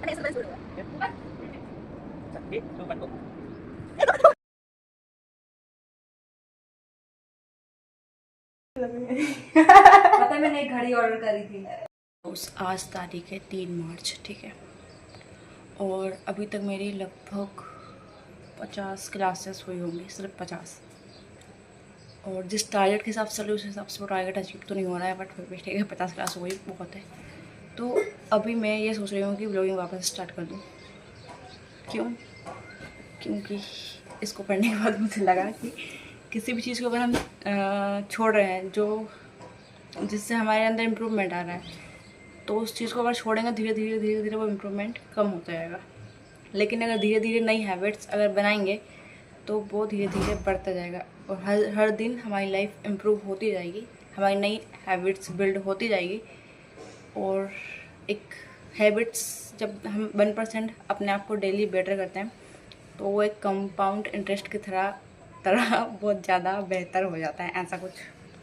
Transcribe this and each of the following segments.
पता है मैंने एक घड़ी ऑर्डर करी थी। आज तारीख है 3 मार्च, ठीक है, और अभी तक मेरी लगभग 50 क्लासेस हुई होंगी, सिर्फ 50। और जिस टारगेट के हिसाब से चल रही उस हिसाब से वो टारगेट अचीव तो नहीं हो रहा है, बट फिर भी ठीक है, 50 क्लास हो गई बहुत है। तो अभी मैं ये सोच रही हूँ कि ब्लॉगिंग वापस स्टार्ट कर दूँ। क्यों? क्योंकि इसको पढ़ने के बाद मुझे लगा कि किसी भी चीज़ को अगर हम छोड़ रहे हैं जो जिससे हमारे अंदर इम्प्रूवमेंट आ रहा है, तो उस चीज़ को अगर छोड़ेंगे धीरे धीरे वो इम्प्रूवमेंट कम होता जाएगा। लेकिन अगर धीरे धीरे नई हैबिट्स अगर बनाएंगे तो वो धीरे धीरे बढ़ता जाएगा, और हर दिन हमारी लाइफ इम्प्रूव होती जाएगी, हमारी नई हैबिट्स बिल्ड होती जाएगी। और एक हैबिट्स जब हम 1% अपने आप को डेली बेटर करते हैं तो वो एक कंपाउंड इंटरेस्ट की तरह बहुत ज़्यादा बेहतर हो जाता है। ऐसा कुछ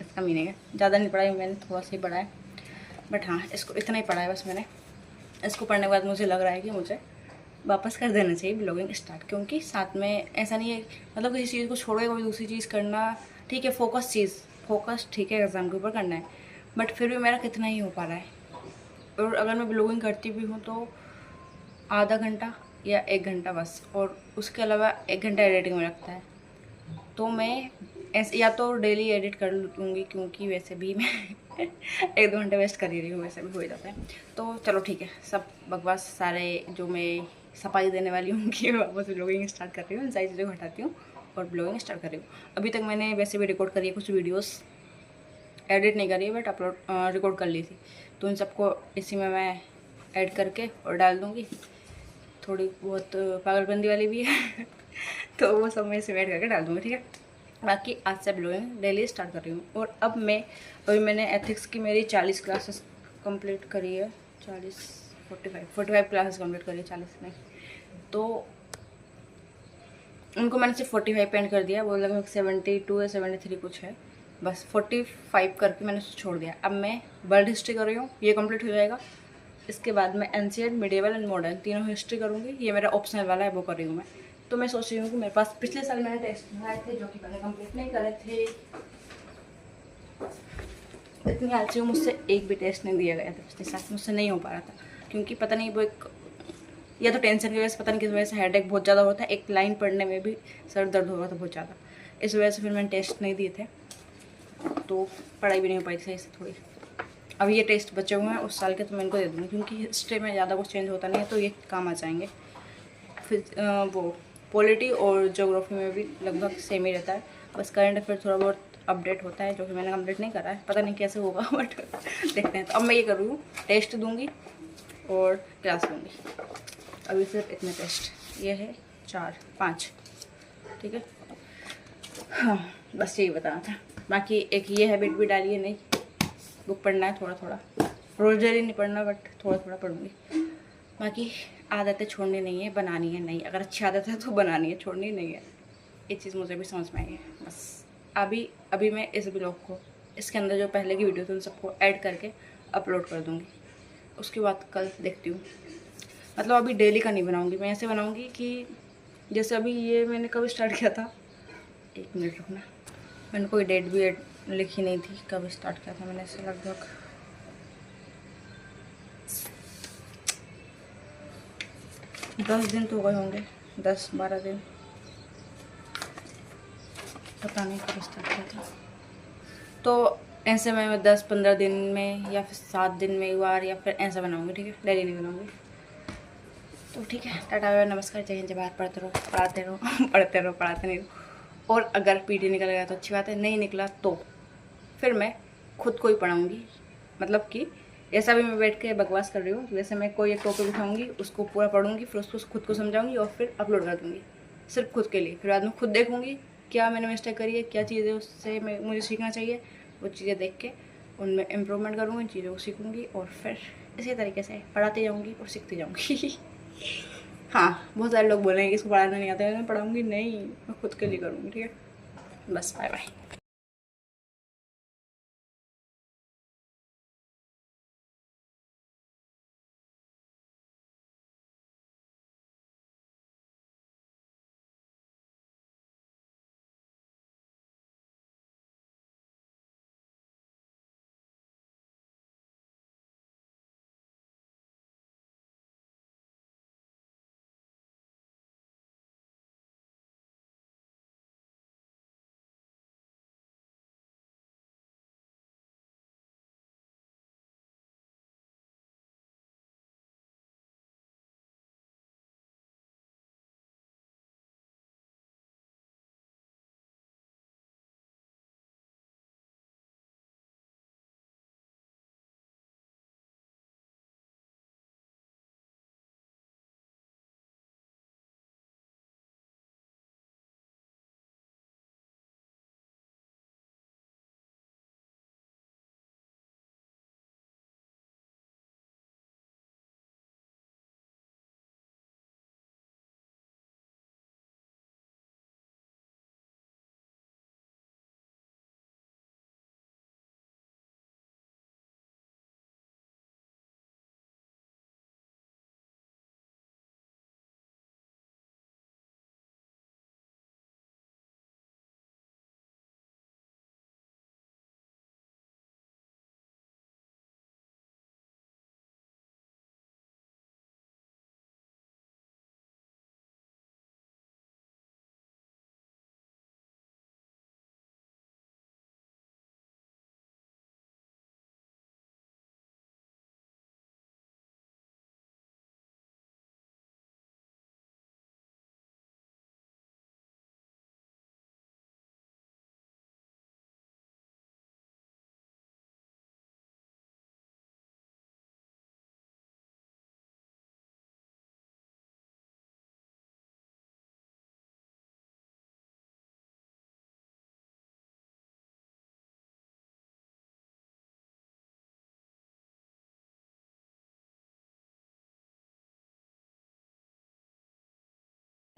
इसका मीनिंग है। ज़्यादा नहीं पढ़ा है मैंने, थोड़ा सा ही पढ़ा है, बट हाँ इसको इतना ही पढ़ा है बस मैंने। इसको पढ़ने के बाद मुझे लग रहा है कि मुझे वापस कर देना चाहिए ब्लॉगिंग स्टार्ट, क्योंकि साथ में ऐसा नहीं है मतलब किसी चीज़ को छोड़ के कोई दूसरी चीज़ करना ठीक है, फोकस ठीक है एग्ज़ाम के ऊपर करना है, बट फिर भी मेरा कितना ही हो पा रहा है। और अगर मैं ब्लॉगिंग करती भी हूँ तो आधा घंटा या 1 घंटा बस, और उसके अलावा 1 घंटा एडिटिंग में लगता है। तो मैं ऐसे या तो डेली एडिट कर लूँगी, क्योंकि वैसे भी मैं 1-2 घंटे वेस्ट कर ही रही हूँ, वैसे भी हो जाता है। तो चलो ठीक है, सब बकवास सारे जो मैं सफाई देने वाली हूँ कि वापस ब्लॉगिंग स्टार्ट कर रही हूँ, सारी चीज़ें हटाती हूँ और ब्लॉगिंग स्टार्ट कर रही हूँ। अभी तक मैंने वैसे भी रिकॉर्ड करी है कुछ वीडियोस, एडिट नहीं करी है बट अपलोड रिकॉर्ड कर ली थी, तो उन सबको इसी में मैं ऐड करके और डाल दूँगी। थोड़ी बहुत पागलबंदी वाली भी है तो वो सब मैं इसे ऐड करके डाल दूँगी, ठीक है। बाकी आज से ब्लॉगिंग डेली स्टार्ट कर रही हूँ। और अब मैंने एथिक्स की मेरी 40 क्लासेस कंप्लीट करी है। 45 क्लासेस कंप्लीट करी है, 40 नहीं। तो उनको मैंने सिर्फ 45 पे एंड कर दिया, वो लगभग 72 या 73 कुछ है, बस 45 करके मैंने उसे छोड़ दिया। अब मैं वर्ल्ड हिस्ट्री कर रही हूँ, ये कंप्लीट हो जाएगा। इसके बाद मैं एंशिएंट, मिडिवल एंड मॉडर्न तीनों हिस्ट्री करूँगी, ये मेरा ऑप्शनल वाला है, वो कर रही हूँ मैं। तो मैं सोच रही हूँ कि मेरे पास पिछले साल मैंने टेस्ट बनाए थे जो कि मैंने कंप्लीट नहीं करे थे। इतनी आलसी हूँ, मुझसे एक भी टेस्ट नहीं दिया गया था पिछले साल, मुझसे नहीं हो पा रहा था, क्योंकि पता नहीं वो एक या तो टेंशन की वजह से, पता नहीं किस वजह से हेडेक बहुत ज़्यादा होता है, एक लाइन पढ़ने में भी सर दर्द हो रहा था बहुत ज़्यादा, इस वजह से फिर मैंने टेस्ट नहीं दिए थे, तो पढ़ाई भी नहीं हो पाई थी सही से थोड़ी। अब ये टेस्ट बचे हुए हैं उस साल के, तो मैं इनको दे दूँगी, क्योंकि हिस्ट्री में ज़्यादा कुछ चेंज होता नहीं है, तो ये काम आ जाएंगे। फिर वो पॉलिटी और ज्योग्राफी में भी लगभग सेम ही रहता है, बस करंट अफेयर थोड़ा बहुत अपडेट होता है, जो कि मैंने कंप्लीट नहीं करा है, पता नहीं कैसे होगा बट देखते हैं। तो अब मैं ये कर रही हूँ, टेस्ट दूँगी और क्लास लूँगी। अभी सिर्फ इतने टेस्ट, ये है 4-5, ठीक है। हाँ बस यही बताना था। बाकी एक ये हैबिट भी डाली है, नहीं बुक पढ़ना है थोड़ा थोड़ा, रोज़ डेली नहीं पढ़ना बट थोड़ा थोड़ा पढ़ूँगी। बाकी आदतें छोड़नी नहीं है, बनानी है नहीं। अगर अच्छी आदत है तो बनानी है, छोड़नी नहीं है। ये चीज़ मुझे भी समझ में आई है। बस अभी मैं इस ब्लॉग को, इसके अंदर जो पहले की वीडियो थी उन सबको ऐड करके अपलोड कर दूँगी। उसके बाद कल देखती हूँ, मतलब अभी डेली का नहीं बनाऊँगी, मैं ऐसे बनाऊँगी कि जैसे अभी ये मैंने कब स्टार्ट किया था, 1 मिनट रुकना, मैंने कोई डेट भी लिखी नहीं थी कब स्टार्ट किया था मैंने इसे, लगभग 10 दिन तो हो गए होंगे, 10-12 दिन, पता नहीं कब स्टार्ट किया था। तो ऐसे मैं 10-15 दिन में या फिर 7 दिन में एक बार, या फिर ऐसा बनाऊँगी, ठीक है, डेली नहीं बनाऊँगी। तो ठीक है, टाटा बाय नमस्कार, जय हिंद जय भारत। पढ़ते रहो पढ़ाते रहो पढ़ाते नहीं रहो। और अगर पीटी निकल गया तो अच्छी बात है, नहीं निकला तो फिर मैं खुद को ही पढ़ाऊँगी। मतलब कि ऐसा भी मैं बैठ के बकवास कर रही हूँ, वैसे मैं कोई एक टॉपिक उठाऊँगी, उसको पूरा पढ़ूँगी, फिर उसको खुद को समझाऊँगी और फिर अपलोड कर दूँगी, सिर्फ खुद के लिए। फिर बाद में खुद देखूँगी क्या मैंने मिस्टेक करी है, क्या चीज़ें उससे मुझे सीखना चाहिए, वो चीज़ें देख के उनमें इम्प्रूवमेंट करूँगी, चीज़ों को सीखूँगी, और फिर इसी तरीके से पढ़ाती जाऊँगी और सीखती जाऊँगी। हाँ, बहुत सारे लोग बोलेंगे कि इसको पढ़ाना नहीं आता है, मैं पढ़ाऊँगी नहीं, मैं खुद के लिए करूँगी, ठीक है। बस बाय बाय।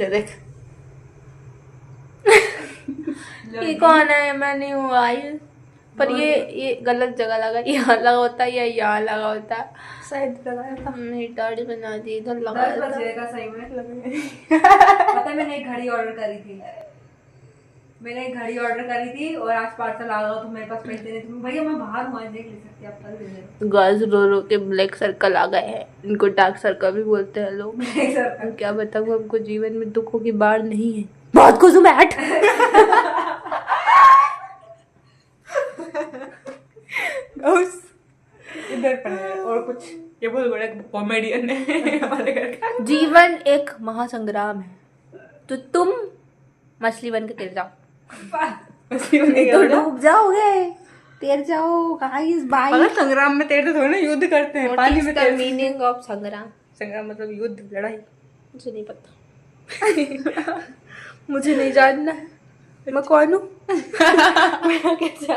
ये देख ये कौन है? मैं नहीं हूँ गाइस। पर ये गलत जगह लगा, यहाँ लगा होता या यहाँ लगा होता। शायद लगाया था। मेरी दाढ़ी बना दी, इधर लगा 10 बज था। गए का सही में। पता है मैंने एक घड़ी ऑर्डर करी थी। मैंने एक घड़ी ऑर्डर करी थी और आज पार्सल आ गया तो मेरे पास पैसे नहीं थे। भैया मैं बाहर हूँ, आज देख ले सकती आप, कल दे दे। गाइस रो रो के ब्लैक सर्कल आ गए हैं। इनको डार्क सर्कल भी बोलते हैं लोग। क्या बताऊँ, हमको जीवन में दुखों की बाढ़ नहीं है। बहुत खुश हूँ मैं। हट। इधर पर है और कुछ ये बहुत बड़ा कॉमेडियन है हमारे घर का। जीवन एक महासंग्राम है, तो तुम मछली बन के तैर जाओ। तो डूब जाओगे, तैर जाओ गाइस। बाय। मगर संग्राम में तैरते थोड़ी ना, युद्ध करते हैं पानी में तैरते। मीनिंग ऑफ संग्राम? संग्राम मतलब युद्ध, लड़ाई। मुझे नहीं पता। मुझे नहीं जानना है मैं कौन हूँ। मेरा कैसे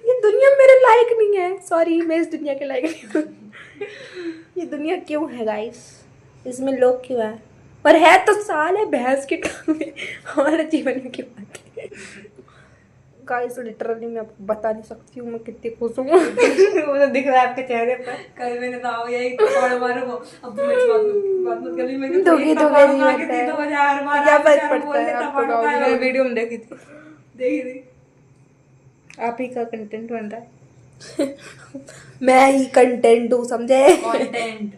ये दुनिया मेरे लायक नहीं है। सॉरी, मैं इस दुनिया के लायक नहीं हूँ। ये दुनिया क्यों है गाइस? इसमें लोग क्यों है? पर है तो साले भैंस के काम में, हमारे जीवन में क्यों आते हैं गाइस? लिटरली मैं आपको बता नहीं सकती हूँ मैं कितनी खुश हूँ। वो तो दिख रहा है आपके चेहरे पर। कल मैंने तो यही और मारूंगा अब तो मैं बात मत कर ली। मैं दोगे दोगे नहीं होता है। क्या फर्क पड़ता है आपको? मैंने वीडियो में देखी थी। देखी थी। आप ही का कंटेंट बन रहा है। मैं ही कंटेंट हूँ, समझे? कंटेंट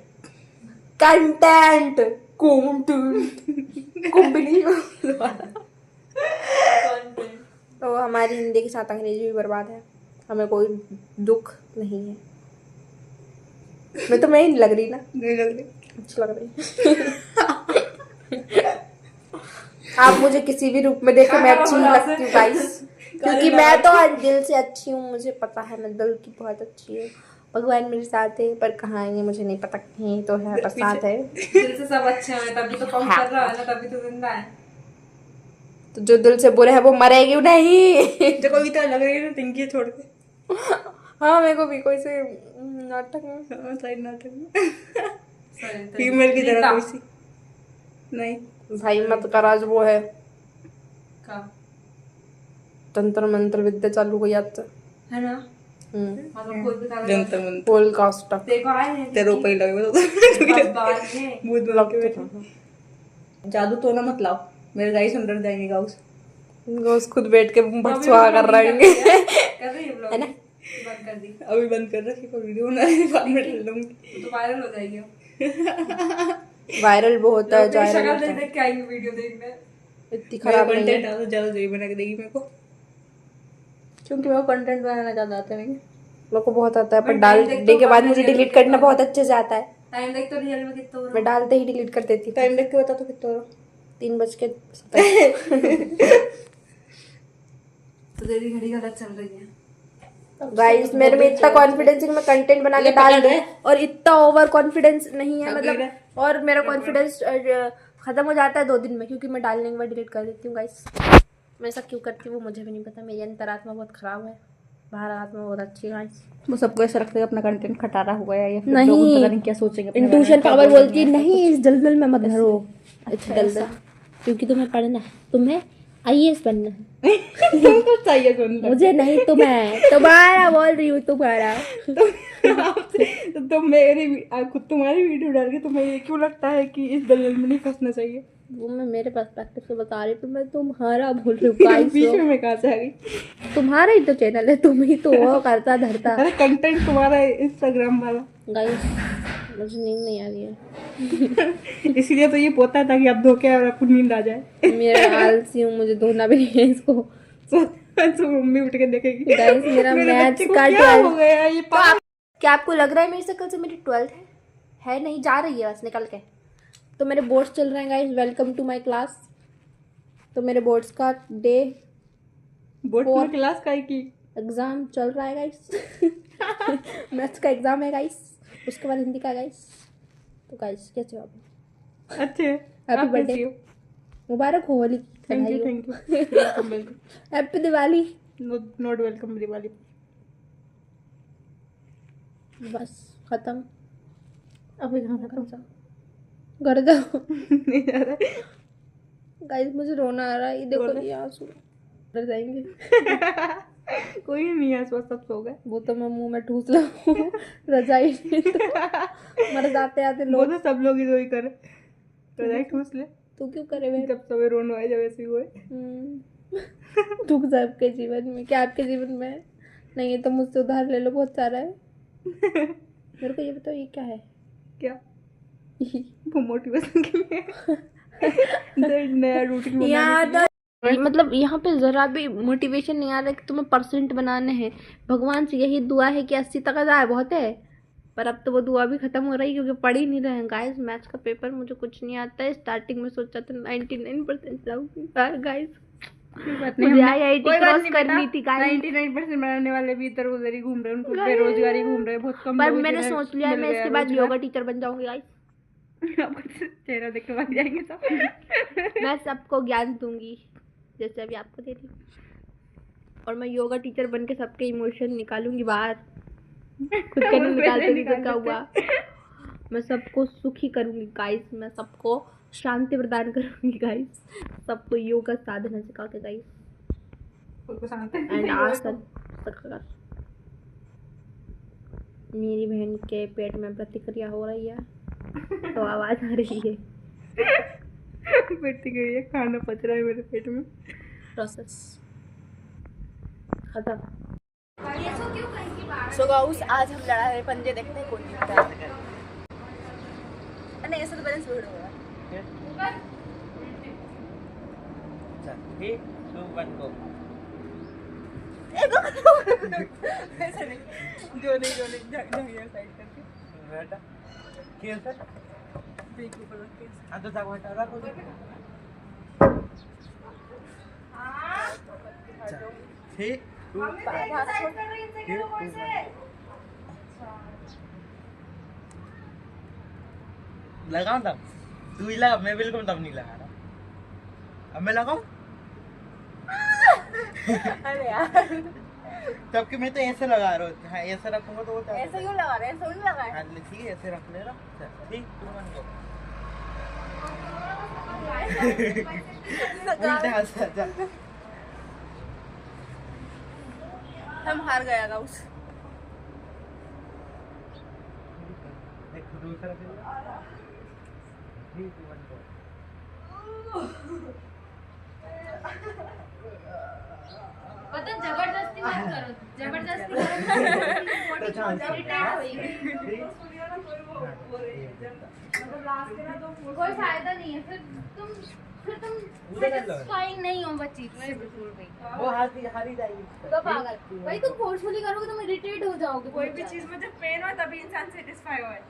कंटेंट कुंबली। तो हमारी हिंदी के साथ अंग्रेजी भी बर्बाद है, हमें कोई दुख नहीं है। मैं तो मैं ही नहीं लग रही ना? नहीं लग रही, अच्छी लग रही। आप मुझे किसी भी रूप में देखो मैं अच्छी ही लगती हूँ गाइस, क्योंकि मैं तो दिल से अच्छी हूँ। मुझे पता है मैं दिल की बहुत अच्छी हूँ। भगवान मेरे साथ है, पर कहाँ है मुझे नहीं पता। कहीं तो है, पर साथ है। दिल से सब अच्छे हैं, तभी तो पंख कर रहा है ना, तभी तो जिंदा है। तो जो दिल से बुरे है वो मरेगी नहीं। जो कोई तरह लग रही है ना टिंकी छोड़ के। हाँ मेरे को भी कोई से नाटक में, साइड नाटक में फीमेल की तरह कोई सी नहीं। भाई मत कर। आज वो है का तंत्र मंत्र विद्या चालू हो जाता है ना, मतलब कोई भी तरह जंतर मंतर पोल का स्टफ। देखो आए हैं तेरे ऊपर ही लगे तो बस बाल में भूत बन के बैठे। जादू तो ना मत लाओ, मेरे गाइस अंदर जाएंगे गाउस। गाउस खुद बैठ के भटसुआ कर रहे हैं। कर रही है ब्लॉग, है ना? बंद कर दी अभी बंद कर रखी, कोई वीडियो बना रही, बाद में डाल दूंगी तो वायरल हो जाएगी। वायरल वो होता है, लोग मेरी वायरल शक्ल होता है। देख के आएंगे वीडियो देखने। इतनी खराब नहीं कंटेंट है, डालो, ज्यादा सही बना के देगी मेरे को, क्योंकि मेरे को कंटेंट बनाना ज्यादा आता है। मेरे को बहुत आता है, पर मैं डालने के बाद मुझे डिलीट करना बहुत अच्छे से आता है। टाइम देख तो रियल में कितना हो रहा मैं डालते ही डिलीट कर देती थी। टाइम देख के बता तो कितना हो रहा। 3:27। तो तेरी घड़ी गलत चल रही है। गाइस मेरे में इतना कॉन्फिडेंस है कि मैं कंटेंट बना के डाल दूं, और इतना ओवर कॉन्फिडेंस नहीं है मतलब। और मेरा कॉन्फिडेंस खत्म हो जाता है 2 दिन में, क्योंकि मैं डालने के बाद डिलीट कर देती हूँ गाइस। मैं ऐसा क्यों करती हूँ वो मुझे भी नहीं पता। मेरी अंतरात्मा बहुत खराब है, बाहर आत्मा बहुत अच्छी है गाइस। वो सबको ऐसा लगता है अपना कंटेंट खटारा हुआ है, या फिर नहीं, लोग पता नहीं क्या सोचेंगे। इंट्यूशन पावर बोलती है नहीं इस दलदल में मत भरो। अच्छा दलदल, क्योंकि तुम्हें पढ़ना है, तुम्हें IAS बनना है। तुमको चाहिए सुनना, मुझे नहीं, तुम्हारा बोल रही हूँ, तुम्हारा। तो मेरी खुद तुम्हारी वीडियो डाल के तुम्हें ये क्यों लगता है कि इस दलदल में नहीं फंसना चाहिए? वो मैं मेरे पर्सपेक्टिव से बता रही हूँ, मैं तुम्हारा बोल रही हूँ गाइस। बीच में मैं कहाँ से आ गई? तुम्हारा ही तो चैनल है, तुम ही तो वो करता धरता। अरे कंटेंट तुम्हारा है इंस्टाग्राम वाला। गाइस मुझे नींद नहीं आ रही है। इसीलिए तो ये पोता है, ताकि आप धोके और आपको नींद आ जाए। मेरा आलसी हूँ, मुझे धोना भी नहीं है इसको। तो मम्मी उठ के देखेगी गाइस मेरा मेरे मैथ्स बच्चे को का क्या हो 12th। गया ये क्या आपको लग रहा है मेरी शक्ल से मेरी 12th है नहीं, जा रही है बस निकल के। तो मेरे बोर्ड्स चल रहे हैं guys, welcome to my class. तो मेरे बोर्ड्स का डे, बोर्ड में क्लास का की एग्जाम चल रहा है गाइस। मैथ्स का एग्जाम है गाइस, उसके बाद हिंदी का गाइस। तो गाइस कैसे हो आप? अच्छे, हैप्पी बर्थडे, मुबारक हो Holi. Thank you welcome welcome. Happy Diwali. Not welcome Diwali. बस खत्म, अभी कहाँ खत्म? घर जाओ। नहीं जा रहा है। गाइस मुझे रोना आ रहा है, ये देखो ये आंसू डर जाएंगे। कोई नहीं है, सब सो गए। वो तो मैं मुंह में ठूस लूं रजाई में तो मर जाते आते वो लोग। तो सब लोग ही करे, तो ठूस ले। तू क्यों करे मैं? जब सवेरे रोना है, जब ऐसे हुए। दुख सबके जीवन में, क्या आपके जीवन में है? नहीं है तो मुझसे उधार ले लो, बहुत सारा है। मेरे को ये बताओ ये क्या है? क्या? वो मोटिवेशन के लिए नया रूटीन याद मतलब यहाँ पे जरा भी मोटिवेशन नहीं आ रहा कि तुम्हें परसेंट बनाने हैं। भगवान से यही दुआ है कि 80 तक आ जाए, बहुत है। पर अब तो वो दुआ भी खत्म हो रही है क्योंकि पढ़ ही नहीं रहे हैं गाइस। मैथ्स का पेपर मुझे कुछ नहीं आता है। स्टार्टिंग में सोचा था 99% लाऊंगी गाइस। मुझे IIT क्रॉस करनी थी गाइस। 99% बनाने वाले भी इधर उधर ही घूम रहे हैं, उनको बेरोजगारी घूम रहे हैं, बहुत कम। पर मैंने सोच लिया मैं इसके बाद योगा टीचर बन जाऊंगी गाइस। चेहरा देख के बन जाएंगे सब। मैं सबको ज्ञान दूंगी जैसे अभी आपको दे रही, और मैं योगा टीचर बन के सबके इमोशन निकालूंगी बाहर। खुद का नहीं निकालते नहीं तो क्या हुआ। मैं सबको सुखी करूंगी गाइस, मैं सबको शांति प्रदान करूंगी गाइस, सबको योगा साधना सिखा के गाइस, एंड आसन कर। मेरी बहन के पेट में प्रतिक्रिया हो रही है तो आवाज आ रही है। प्रतिक्रिया, खाना पच रहा है मेरे पेट में। प्रोसेस खत्म। सो गाइस आज हम लड़ा रहे पंजे, देखते हैं कौन जीतता है। नहीं ऐसा तो बैलेंस हो रहा है। ठीक 2 1 गो। जो नहीं साइड करके बेटा खेल सर देखो पर रख के। हाँ तो जाओ हटा रखो। ठीक 2 लगाओ तब, तू ही लगा, मैं बिल्कुल तब नहीं लगा रहा। अब मैं लगाऊं? अरे यार तब कि मैं तो ऐसे लगा रहा हूँ। हाँ ऐसे रखूंगा तो वो ऐसे क्यों लगा रहे हैं? ऐसे नहीं लगा है। हाँ ठीक है, ऐसे रख ले रहा। ठीक 2 1 गो। उल्टा हाथ जा। हम हार गया गाउस। देखो दूसरा खेल। ठीक 2 1 गो। पता जबरदस्ती मत करो, जबरदस्ती कोई फायदा नहीं है। फिर तुम satisfying नहीं हो बच्ची तुम्हें बिल्कुल भी। वो हारी जाएगी तो पागल भाई, तुम फोर्सफुली करोगे तुम इरिटेट हो जाओगे। कोई भी चीज में जब पेन हो तभी इंसान सेटिस्फाई होए।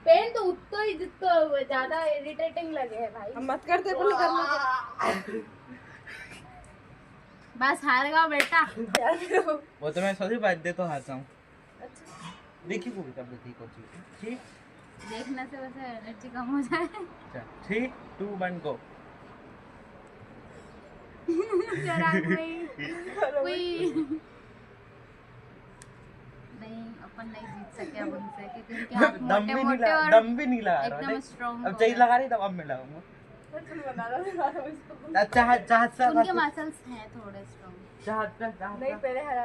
पेन तो उतना ही जितना ज्यादा इरिटेटिंग लगे है भाई। हम मत करते बोल करना। बस हार गया बेटा। वो तो मैं सोची बात दे तो हारता हूँ। देखिए वो तब ठीक हो चुकी। ठीक देखने से वैसे एनर्जी कम हो जाए। अच्छा ठीक 2 1 गो। नहीं अपन नहीं जीत सके अब उनसे क्योंकि उनके हाथ दम मोटे भी नहीं मोटे लगा, और दम भी नहीं लगा रहा। एकदम देख, स्ट्रॉन्ग। अब चाहिए लगा रही तब अब मैं लगाऊंगा। चाहत उनके मसल्स हैं थोड़े स्ट्रॉन्ग। नहीं पहले हरा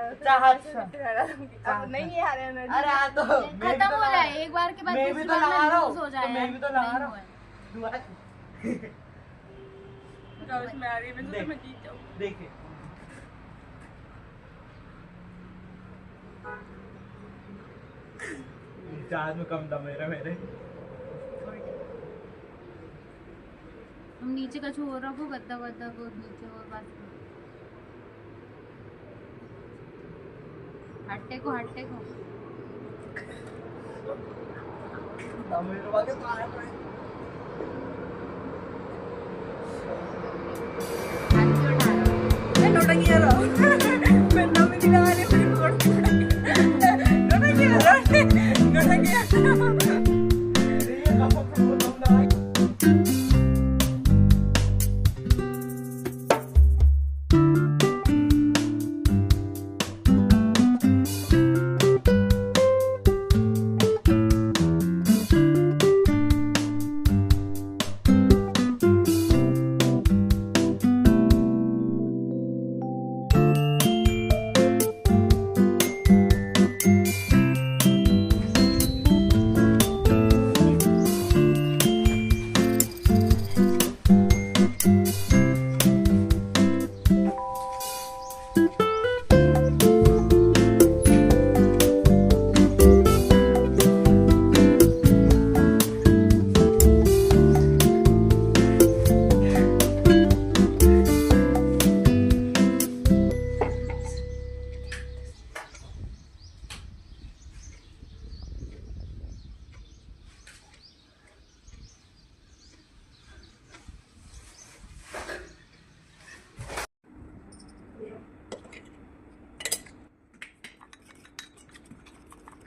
अब नहीं ये हारे ना। अरे हाँ तो खत्म हो जाए एक बार के बाद, मैं भी दूसरी तो बार लगा में रहा लूज हो हूँ, जाए। मैं भी तो लगा रहा हूँ। उसमें आ रही है, मैं तो मैं जीत जाऊँ। देखिए चार में कम दम है मेरे। तुम नीचे का छोड़ रखो, गद्दा वद्दा को नीचे और बस हट्टे को दम मेरे वाले तो आया पड़े। नोटंगी रहा मैं नाम नहीं लगा रही फिर नोटंगी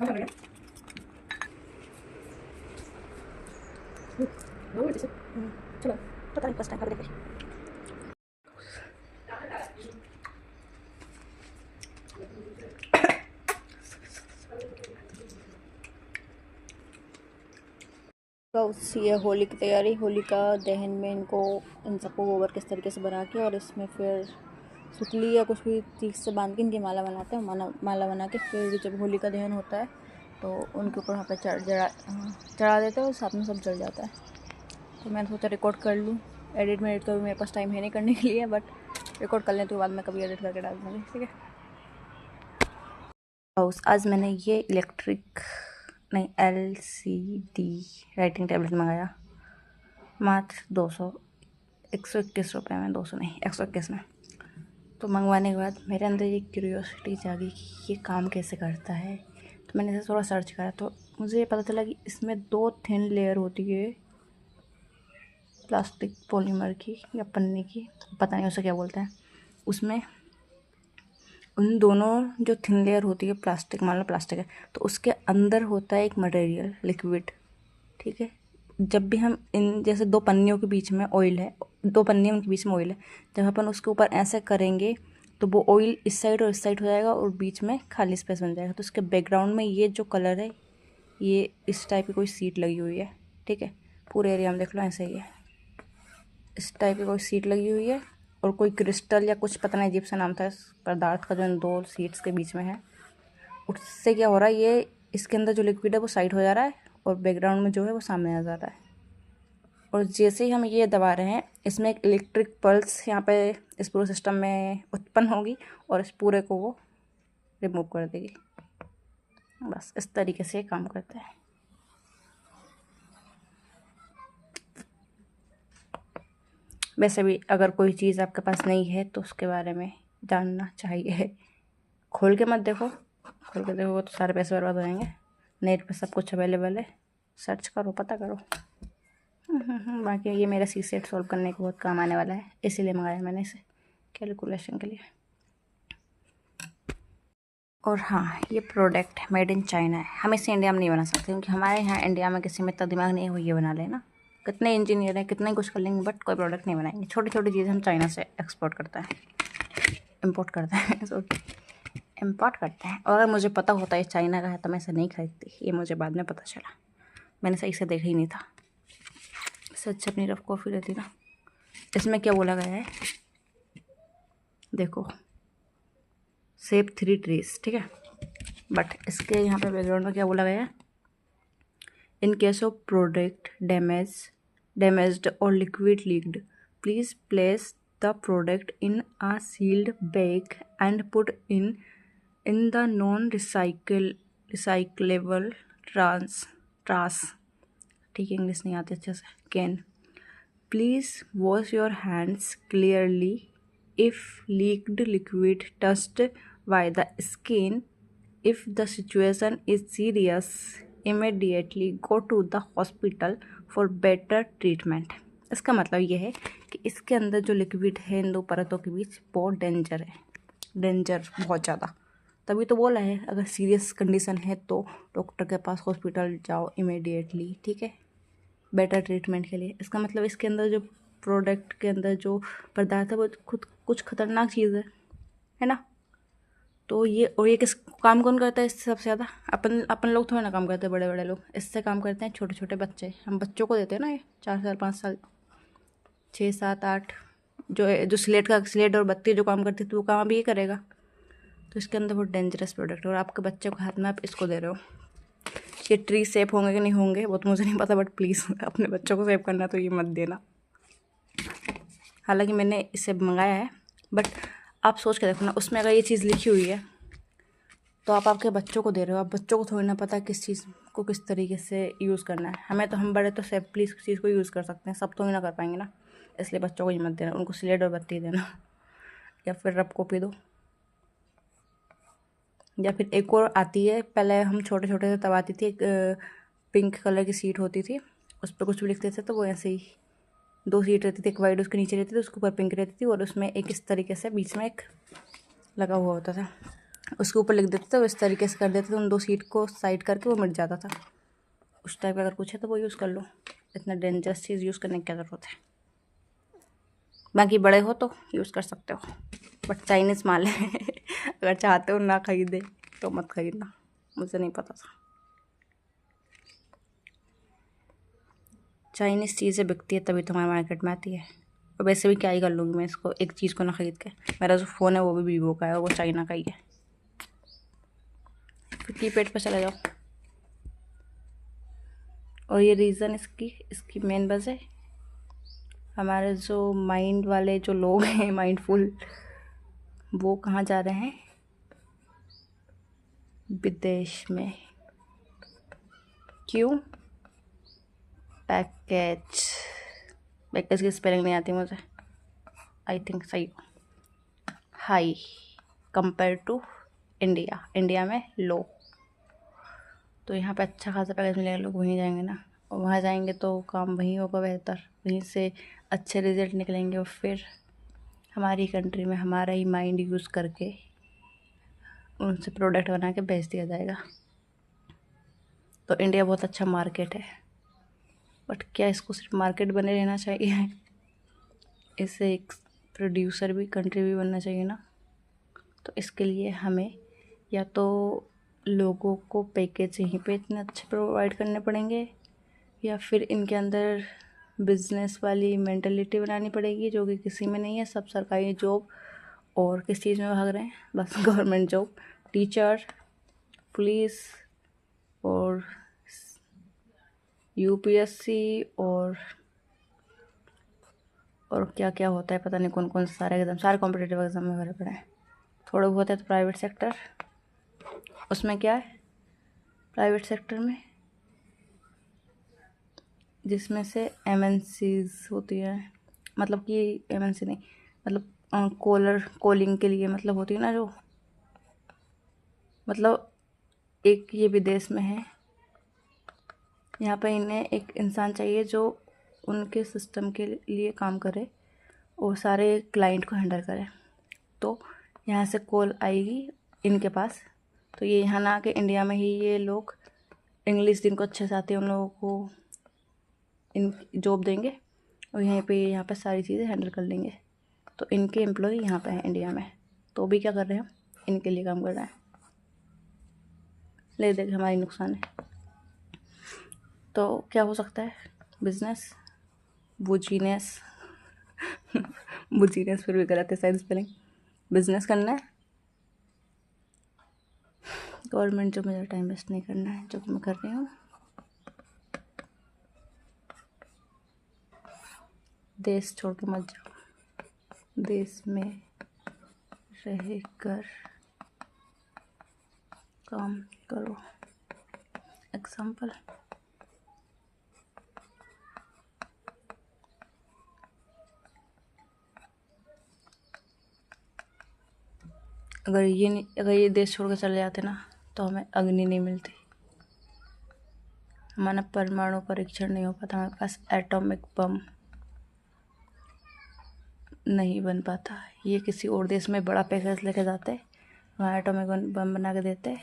चलो पता नहीं फर्स्ट टाइम कब देखे। ये होली की तैयारी, होलिका दहन में इनको इन सबको गोबर किस तरीके से बना के और इसमें फिर सुतली या कुछ भी चीज़ से बांध के इनकी माला बनाते हैं। माला बना के फिर जब होलिका दहन होता है तो उनके ऊपर वहाँ पे चढ़ा देते हैं और साथ में सब जल जाता है। तो मैंने सोचा रिकॉर्ड कर लूँ। एडिट तो अभी मेरे पास टाइम है नहीं करने के लिए, बट रिकॉर्ड कर लें तो बाद में कभी एडिट करके डाल दूँगी, ठीक है। आज मैंने ये LCD राइटिंग टैबलेट मंगाया मात्र 121 रुपये में, 200 नहीं 121 में। तो मंगवाने के बाद मेरे अंदर ये क्यूरियोसिटी जागी कि ये काम कैसे करता है। तो मैंने इसे थोड़ा सर्च करा तो मुझे ये पता चला कि इसमें 2 थिन लेयर होती है प्लास्टिक पॉलीमर की या पन्नी की, पता नहीं उसे क्या बोलते हैं। उसमें उन दोनों जो थिन लेयर होती है प्लास्टिक, मान लो प्लास्टिक है तो उसके अंदर होता है एक मटेरियल लिक्विड, ठीक है। जब भी हम इन जैसे 2 पन्नियों के बीच में ऑयल है, 2 पन्नियों के बीच में ऑयल है, जब अपन उसके ऊपर ऐसे करेंगे तो वो ऑयल इस साइड और इस साइड हो जाएगा और बीच में खाली स्पेस बन जाएगा। तो उसके बैकग्राउंड में ये जो कलर है ये इस टाइप की कोई सीट लगी हुई है, ठीक है। पूरे एरिया में देख लो ऐसे ही है, इस टाइप की कोई सीट लगी हुई है और कोई क्रिस्टल या कुछ पता नहीं अजीब सा नाम था इस पदार्थ का जो इन 2 सीट्स के बीच में है। उससे क्या हो रहा है, ये इसके अंदर जो लिक्विड है वो साइड हो जा रहा है और बैकग्राउंड में जो है वो सामने आ जा रहा है। और जैसे ही हम ये दबा रहे हैं इसमें एक इलेक्ट्रिक पल्स यहाँ पे इस पूरे सिस्टम में उत्पन्न होगी और इस पूरे को वो रिमूव कर देगी। बस इस तरीके से काम करता है। वैसे भी अगर कोई चीज़ आपके पास नहीं है तो उसके बारे में जानना चाहिए। खोल के मत देखो, खोल के देखोगे तो सारे पैसे बर्बाद हो जाएंगे। नेट पे सब कुछ अवेलेबल है, सर्च करो, पता करो। बाकी ये मेरा C-सेट सॉल्व करने के बहुत काम आने वाला है, इसीलिए मंगाया मैंने इसे कैलकुलेशन के लिए। और हाँ, ये प्रोडक्ट मेड इन चाइना है। हम इसे इंडिया में नहीं बना सकते क्योंकि हमारे यहाँ इंडिया में किसी में इतना दिमाग नहीं हो ये बना लेना। कितने इंजीनियर हैं, कितने कुछ कर लेंगे, बट कोई प्रोडक्ट नहीं बनाएंगे। छोटी छोटी चीज़ें हम चाइना से एक्सपोर्ट करते हैं, इम्पोर्ट करते हैं इम्पोर्ट करते हैं। और अगर मुझे पता होता है चाइना का है तो मैं इसे नहीं खरीदती। ये मुझे बाद में पता चला, मैंने सही से देखा ही नहीं था। इससे अच्छा अपनी रफ कॉफ़ी रहती ना। इसमें क्या बोला गया है देखो, सेव 3 ट्रीज, ठीक है। बट इसके यहाँ पे बैकग्राउंड में क्या बोला गया है, in case of product damaged और liquid leaked please place the product in a sealed bag and put in the non recyclable trash, ठीक है, इंग्लिश नहीं आती अच्छे से, can. Please wash your hands clearly if leaked liquid touched by the skin. If the situation is serious, immediately go to the hospital for better treatment. इसका मतलब ये है कि इसके अंदर जो लिक्विड है इन 2 परतों के बीच बहुत डेंजर है, डेंजर बहुत ज़्यादा। तभी तो बोला है अगर सीरियस कंडीशन है तो डॉक्टर के पास हॉस्पिटल जाओ इमीडिएटली, ठीक है, बेटर ट्रीटमेंट के लिए। इसका मतलब इसके अंदर जो प्रोडक्ट के अंदर जो पदार्थ है वो खुद कुछ खतरनाक चीज़ है ना। तो ये और ये किस काम कौन करता है इससे सबसे ज़्यादा? अपन लोग थोड़ा ना काम करते हैं, बड़े बड़े लोग। इससे काम करते हैं छोटे छोटे बच्चे। हम बच्चों को देते हैं ना ये 4 साल 5 साल 6 7 8 जो स्लेट और बत्ती जो काम करती थी वो काम अभी ये करेगा। तो इसके अंदर बहुत डेंजरस प्रोडक्ट है और आपके बच्चे को हाथ में आप इसको दे रहे हो। ये ट्री सेफ होंगे कि नहीं होंगे वो तो मुझे नहीं पता, बट प्लीज़ अपने बच्चों को सेव करना तो ये मत देना। हालांकि मैंने इसे मंगाया है बट आप सोच के देखो ना, उसमें अगर ये चीज़ लिखी हुई है तो आप आपके बच्चों को दे रहे हो। आप बच्चों को थोड़ी ना पता किस चीज़ को किस तरीके से यूज़ करना है। हम बड़े तो सेफली इस चीज़ को यूज़ कर सकते हैं, सब तो ही ना कर पाएंगे ना। इसलिए बच्चों को ही मत देना, उनको स्लेट और बत्ती देना या फिर रब कॉपी दो। या फिर एक और आती है, पहले हम छोटे छोटे से तब आती थी, एक पिंक कलर की सीट होती थी, उस पर कुछ भी लिखते थे तो वो ऐसे ही 2 सीट रहती थी, एक वाइट उसके नीचे रहती थी, उसके ऊपर पिंक रहती थी और उसमें एक इस तरीके से बीच में एक लगा हुआ होता था। उसके ऊपर लिख देते थे, वो इस तरीके से कर देते थे, उन 2 सीट को साइड करके वो मिट जाता था। उस टाइप का अगर कुछ है तो वो यूज़ कर लो, इतना डेंजरस चीज़ यूज़ करने की क्या ज़रूरत है। बाकी बड़े हो तो यूज़ कर सकते हो, बट चाइनीज़ माल है अगर चाहते हो ना खरीदे तो मत खरीदना, मुझे नहीं पता था। चाइनीज़ चीज़ें बिकती है तभी तो हमारे मार्केट में आती है, और वैसे भी क्या ही कर लूँगी मैं इसको, एक चीज़ को ना खरीद के। मेरा जो फ़ोन है वो भी वीवो का है और वो चाइना का ही है। फिर कीपैड पर चले जाओ। और ये रीज़न इसकी मेन वजह, हमारे जो माइंड वाले जो लोग हैं, माइंडफुल, वो कहाँ जा रहे हैं, विदेश में। क्यों? पैकेज की स्पेलिंग नहीं आती मुझे, आई थिंक सही हाई कंपेयर टू इंडिया में लो। तो यहाँ पे अच्छा खासा पैकेज मिलेगा, लोग वहीं जाएंगे ना, और वहाँ जाएंगे तो काम वहीं होगा बेहतर, वहीं से अच्छे रिजल्ट निकलेंगे, और फिर हमारी कंट्री में हमारा ही माइंड यूज़ करके उनसे प्रोडक्ट बना के बेच दिया जाएगा। तो इंडिया बहुत अच्छा मार्केट है, बट क्या इसको सिर्फ मार्केट बने रहना चाहिए? इससे एक प्रोड्यूसर भी कंट्री भी बनना चाहिए ना। तो इसके लिए हमें या तो लोगों को पैकेज यहीं पे इतने अच्छे प्रोवाइड करने पड़ेंगे, या फिर इनके अंदर बिजनेस वाली मेंटलिटी बनानी पड़ेगी, जो कि किसी में नहीं है। सब सरकारी जॉब और किस चीज़ में भाग रहे हैं, बस गवर्नमेंट जॉब, टीचर, पुलिस और यूपीएससी और क्या क्या होता है पता नहीं, कौन कौन से सारे एग्ज़ाम, सारे कॉम्पिटिटिव एग्ज़ाम में भरे पड़े हैं। थोड़े बहुत है तो प्राइवेट सेक्टर, उसमें क्या है, प्राइवेट सेक्टर में जिसमें से एमएनसीज होती है, मतलब कि एमएनसी नहीं, मतलब कॉलिंग के लिए, मतलब होती है ना जो, मतलब एक ये विदेश में है, यहाँ पे इन्हें एक इंसान चाहिए जो उनके सिस्टम के लिए काम करे और सारे क्लाइंट को हैंडल करे। तो यहाँ से कॉल आएगी इनके पास, तो ये यहाँ ना आके इंडिया में ही ये लोग इंग्लिश जिनको अच्छे से आती है उन लोगों को इन जॉब देंगे, और यहाँ पे सारी चीज़ें हैंडल कर लेंगे। तो इनके एम्प्लॉय यहाँ पे हैं इंडिया में, तो भी क्या कर रहे हैं, इनके लिए काम कर रहे हैं। ले देख हमारी नुकसान है। तो क्या हो सकता है, बिजनेस, बुजीनेस बुजीनेस फिर भी गलत है शायद स्पेलिंग, बिजनेस करना है, गवर्नमेंट जॉब में ज़्यादा टाइम वेस्ट नहीं करना है, जो मैं कर रही हूँ। देश छोड़ के मत जाओ, देश में रह कर काम करो। एग्जाम्पल, अगर ये देश छोड़ कर चले जाते ना तो हमें अग्नि नहीं मिलती, हमारा परमाणु परीक्षण नहीं हो पाता, हमारे पास एटॉमिक बम नहीं बन पाता। ये किसी और देश में बड़ा पैकेज लेके जाते, वहाँ एटॉमिक बम बना के देते,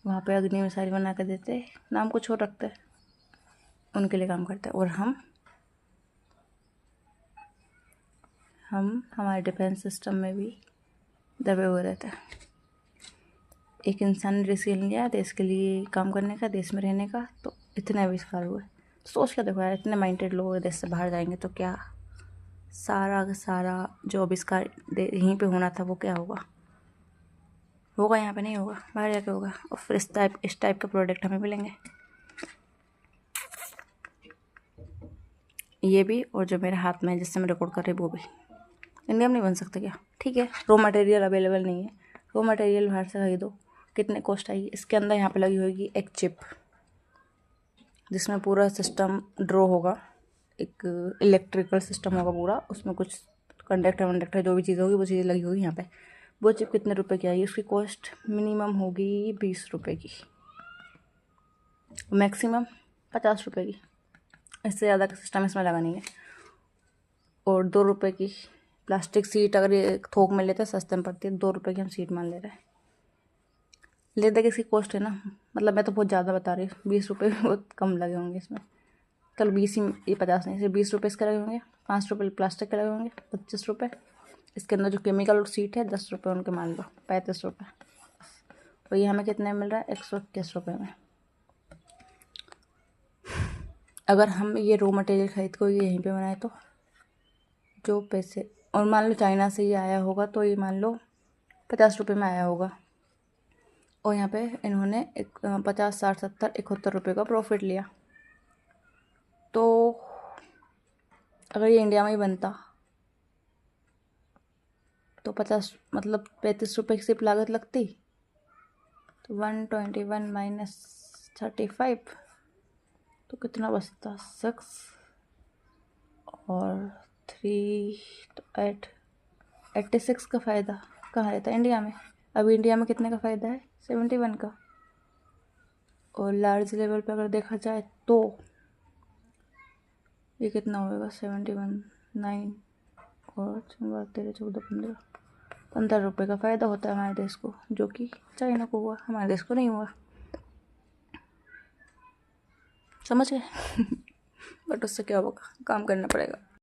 वहाँ पे अग्नि मिसाइल बना के देते, नाम कुछ और रखते, उनके लिए काम करते। और हम हमारे डिफेंस सिस्टम में भी दबे हुए रहते हैं। एक इंसान ने डिसीजन लिया देश के लिए काम करने का, देश में रहने का, तो इतने आविष्कार हुए। सोच के देखो यार, इतने माइंडेड लोग देश से बाहर जाएंगे तो क्या सारा का सारा जो आविष्कार यहीं पे होना था वो क्या होगा यहाँ पे नहीं होगा, बाहर जाके होगा, और फिर इस टाइप के प्रोडक्ट हमें मिलेंगे। ये भी, और जो मेरे हाथ में है जिससे मैं रिकॉर्ड कर रही वो भी इंडिया में नहीं बन सकता क्या? ठीक है, रॉ मटेरियल अवेलेबल नहीं है, रॉ मटेरियल बाहर से खरीदो। कितने कॉस्ट आएगी? इसके अंदर यहाँ पे लगी होगी एक चिप जिसमें पूरा सिस्टम ड्रॉ होगा, एक इलेक्ट्रिकल सिस्टम होगा पूरा, उसमें कुछ कंडक्टर जो भी चीज़ होगी वो चीज़ें लगी होगी यहाँ पे। वो चिप कितने रुपए की आएगी? उसकी कॉस्ट मिनिमम होगी 20 रुपये की, मैक्सिमम 50 रुपये की, इससे ज़्यादा का सिस्टम इसमें लगा नहीं है। और 2 रुपये की प्लास्टिक सीट अगर ये थोक में लेते हैं सस्ते में पड़ती है, 2 रुपये की हम सीट मान ले रहे हैं। लेदर की इसकी कॉस्ट है ना, मतलब मैं तो बहुत ज़्यादा बता रही हूँ, 20 रुपये बहुत कम लगे होंगे इसमें। चलो 20 ही, ये 50 नहीं, सिर्फ 20 रुपये इसके लगे होंगे, 5 रुपये प्लास्टिक के लगे होंगे, 25 रुपये। इसके अंदर जो केमिकल और सीट है 10 रुपये उनके मान लो, 35 रुपये। और ये हमें कितने में मिल रहा है, 121 रुपये में। अगर हम ये रॉ मटेरियल खरीद को यहीं पे बनाए तो जो पैसे, और मान लो चाइना से ये आया होगा तो ये मान लो 50 रुपये में आया होगा, और यहाँ पे इन्होंने 50, 60, 70, 71 रुपये का प्रॉफिट लिया। तो अगर ये इंडिया में ही बनता तो 50 मतलब 35 रुपये की सिर्फ लागत लगती, तो 121 माइनस 35 तो कितना बचता, 6 और 3 तो 8, 86 का फ़ायदा कहाँ रहता है इंडिया में। अभी इंडिया में कितने का फ़ायदा है, 71 का। और लार्ज लेवल पे अगर देखा जाए तो ये कितना होगा, 71, 9 और 13, 14, 15 रुपये का फ़ायदा होता है हमारे देश को, जो कि चाइना को हुआ, हमारे देश को नहीं हुआ। समझ गए। बट उससे क्या होगा, काम करना पड़ेगा।